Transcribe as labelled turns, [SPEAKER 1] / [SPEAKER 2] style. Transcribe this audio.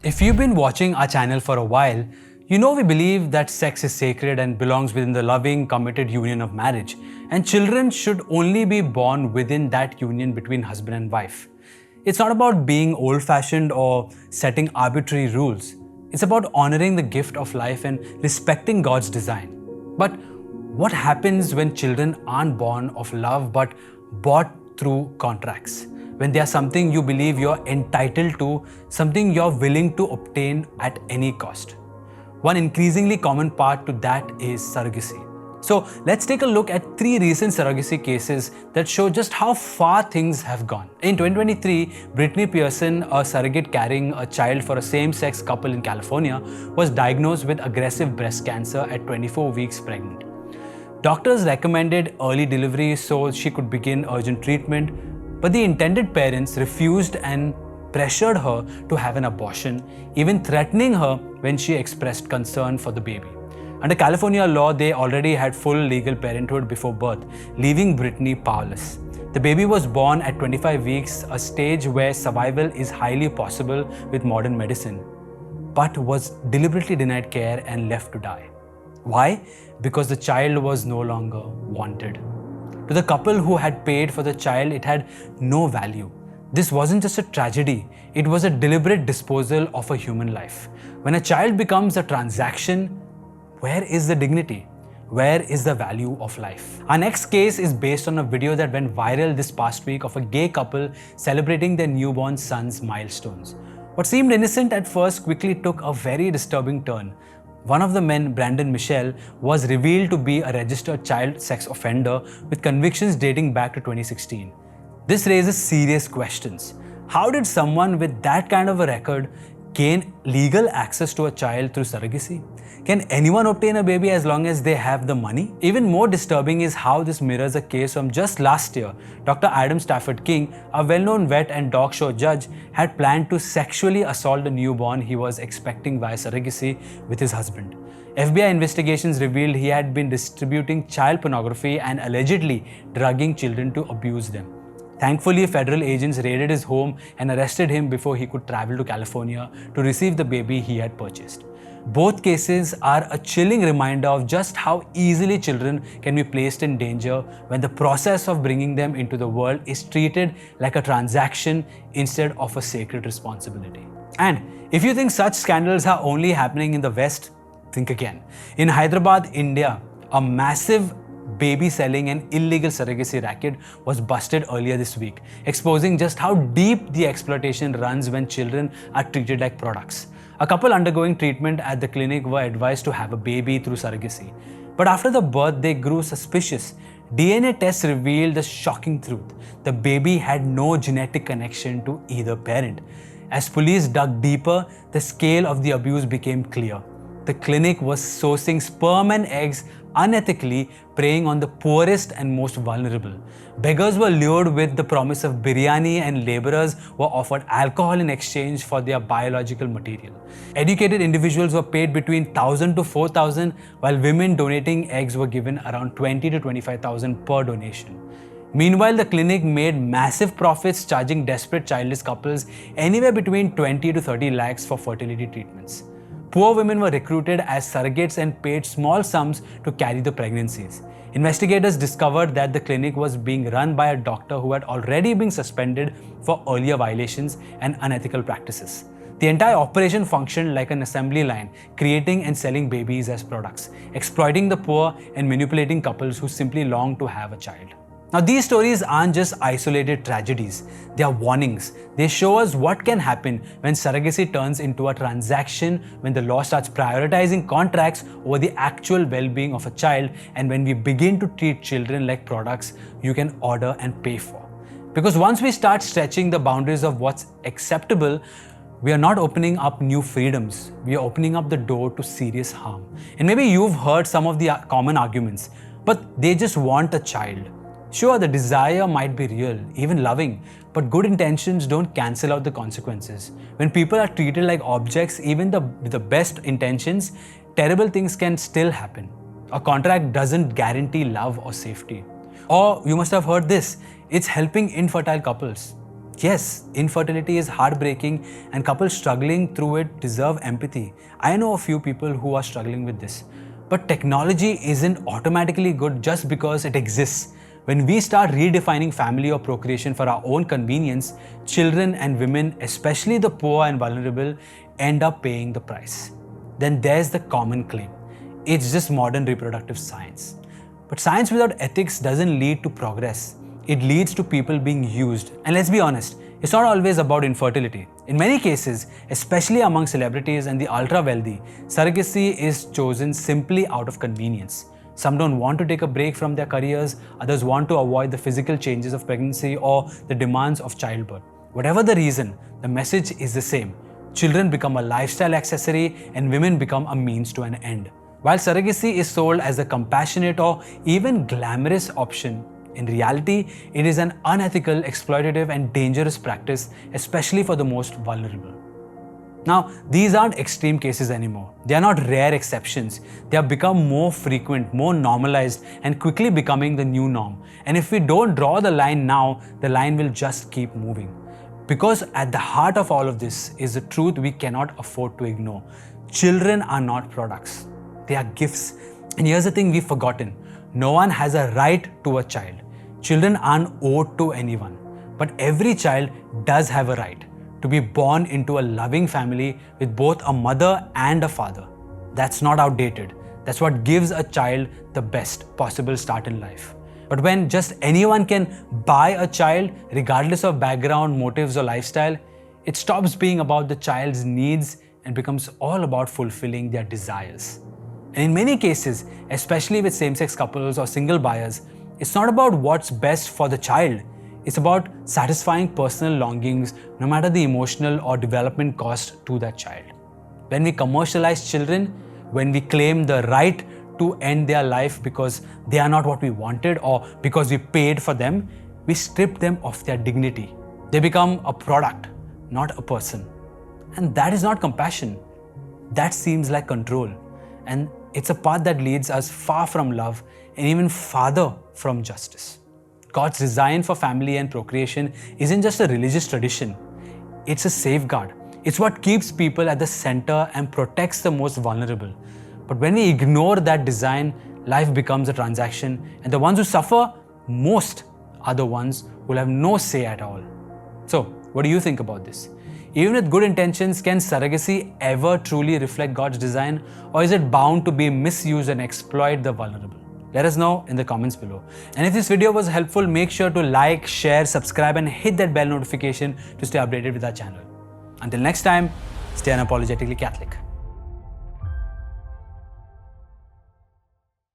[SPEAKER 1] If you've been watching our channel for a while, you know we believe that sex is sacred and belongs within the loving, committed union of marriage, and children should only be born within that union between husband and wife. It's not about being old-fashioned or setting arbitrary rules. It's about honoring the gift of life and respecting God's design. But what happens when children aren't born of love but bought through contracts? When they are something you believe you're entitled to, something you're willing to obtain at any cost. One increasingly common part to that is surrogacy. So let's take a look at 3 recent surrogacy cases that show just how far things have gone. In 2023, Britney Pearson, a surrogate carrying a child for a same-sex couple in California, was diagnosed with aggressive breast cancer at 24 weeks pregnant. Doctors recommended early delivery so she could begin urgent treatment, but the intended parents refused and pressured her to have an abortion, even threatening her when she expressed concern for the baby. Under California law, they already had full legal parenthood before birth, leaving Britney powerless. The baby was born at 25 weeks, a stage where survival is highly possible with modern medicine, but was deliberately denied care and left to die. Why? Because the child was no longer wanted. To the couple who had paid for the child, it had no value. This wasn't just a tragedy, it was a deliberate disposal of a human life. When a child becomes a transaction, where is the dignity? Where is the value of life? Our next case is based on a video that went viral this past week of a gay couple celebrating their newborn son's milestones. What seemed innocent at first quickly took a very disturbing turn. One of the men, Brandon Michelle, was revealed to be a registered child sex offender with convictions dating back to 2016. This raises serious questions. How did someone with that kind of a record gain legal access to a child through surrogacy? Can anyone obtain a baby as long as they have the money? Even more disturbing is how this mirrors a case from just last year. Dr. Stafford King, a well-known vet and dog show judge, had planned to sexually assault a newborn he was expecting via surrogacy with his husband. FBI investigations revealed he had been distributing child pornography and allegedly drugging children to abuse them. Thankfully, federal agents raided his home and arrested him before he could travel to California to receive the baby he had purchased. Both cases are a chilling reminder of just how easily children can be placed in danger when the process of bringing them into the world is treated like a transaction instead of a sacred responsibility. And if you think such scandals are only happening in the West, think again. In Hyderabad, India, a massive baby-selling and illegal surrogacy racket was busted earlier this week, exposing just how deep the exploitation runs when children are treated like products. A couple undergoing treatment at the clinic were advised to have a baby through surrogacy. But after the birth, they grew suspicious. DNA tests revealed the shocking truth. The baby had no genetic connection to either parent. As police dug deeper, the scale of the abuse became clear. The clinic was sourcing sperm and eggs unethically, preying on the poorest and most vulnerable. Beggars were lured with the promise of biryani and laborers were offered alcohol in exchange for their biological material. Educated individuals were paid between 1,000 to 4,000, while women donating eggs were given around 20 to 25,000 per donation. Meanwhile, the clinic made massive profits, charging desperate childless couples anywhere between 20 to 30 lakhs for fertility treatments. Poor women were recruited as surrogates and paid small sums to carry the pregnancies. Investigators discovered that the clinic was being run by a doctor who had already been suspended for earlier violations and unethical practices. The entire operation functioned like an assembly line, creating and selling babies as products, exploiting the poor and manipulating couples who simply longed to have a child. Now, these stories aren't just isolated tragedies, they are warnings. They show us what can happen when surrogacy turns into a transaction, when the law starts prioritizing contracts over the actual well-being of a child, and when we begin to treat children like products you can order and pay for. Because once we start stretching the boundaries of what's acceptable, we are not opening up new freedoms, we are opening up the door to serious harm. And maybe you've heard some of the common arguments, but they just want a child. Sure, the desire might be real, even loving, but good intentions don't cancel out the consequences. When people are treated like objects, even with the best intentions, terrible things can still happen. A contract doesn't guarantee love or safety. Or you must have heard this, it's helping infertile couples. Yes, infertility is heartbreaking and couples struggling through it deserve empathy. I know a few people who are struggling with this. But technology isn't automatically good just because it exists. When we start redefining family or procreation for our own convenience, children and women, especially the poor and vulnerable, end up paying the price. Then there's the common claim. It's just modern reproductive science. But science without ethics doesn't lead to progress. It leads to people being used. And let's be honest, it's not always about infertility. In many cases, especially among celebrities and the ultra wealthy, surrogacy is chosen simply out of convenience. Some don't want to take a break from their careers, others want to avoid the physical changes of pregnancy or the demands of childbirth. Whatever the reason, the message is the same. Children become a lifestyle accessory and women become a means to an end. While surrogacy is sold as a compassionate or even glamorous option, in reality, it is an unethical, exploitative, and dangerous practice, especially for the most vulnerable. Now, these aren't extreme cases anymore. They are not rare exceptions. They have become more frequent, more normalized, and quickly becoming the new norm. And if we don't draw the line now, the line will just keep moving. Because at the heart of all of this is the truth we cannot afford to ignore. Children are not products. They are gifts. And here's the thing we've forgotten. No one has a right to a child. Children aren't owed to anyone. But every child does have a right to be born into a loving family with both a mother and a father. That's not outdated. That's what gives a child the best possible start in life. But when just anyone can buy a child, regardless of background, motives, or lifestyle, it stops being about the child's needs and becomes all about fulfilling their desires. And in many cases, especially with same-sex couples or single buyers, it's not about what's best for the child. It's about satisfying personal longings, no matter the emotional or development cost to that child. When we commercialize children, when we claim the right to end their life because they are not what we wanted or because we paid for them, we strip them of their dignity. They become a product, not a person. And that is not compassion. That seems like control. And it's a path that leads us far from love and even farther from justice. God's design for family and procreation isn't just a religious tradition. It's a safeguard. It's what keeps people at the center and protects the most vulnerable. But when we ignore that design, life becomes a transaction, and the ones who suffer most are the ones who will have no say at all. So, what do you think about this? Even with good intentions, can surrogacy ever truly reflect God's design, or is it bound to be misused and exploit the vulnerable? Let us know in the comments below. And if this video was helpful, make sure to like, share, subscribe, and hit that bell notification to stay updated with our channel. Until next time, stay unapologetically Catholic.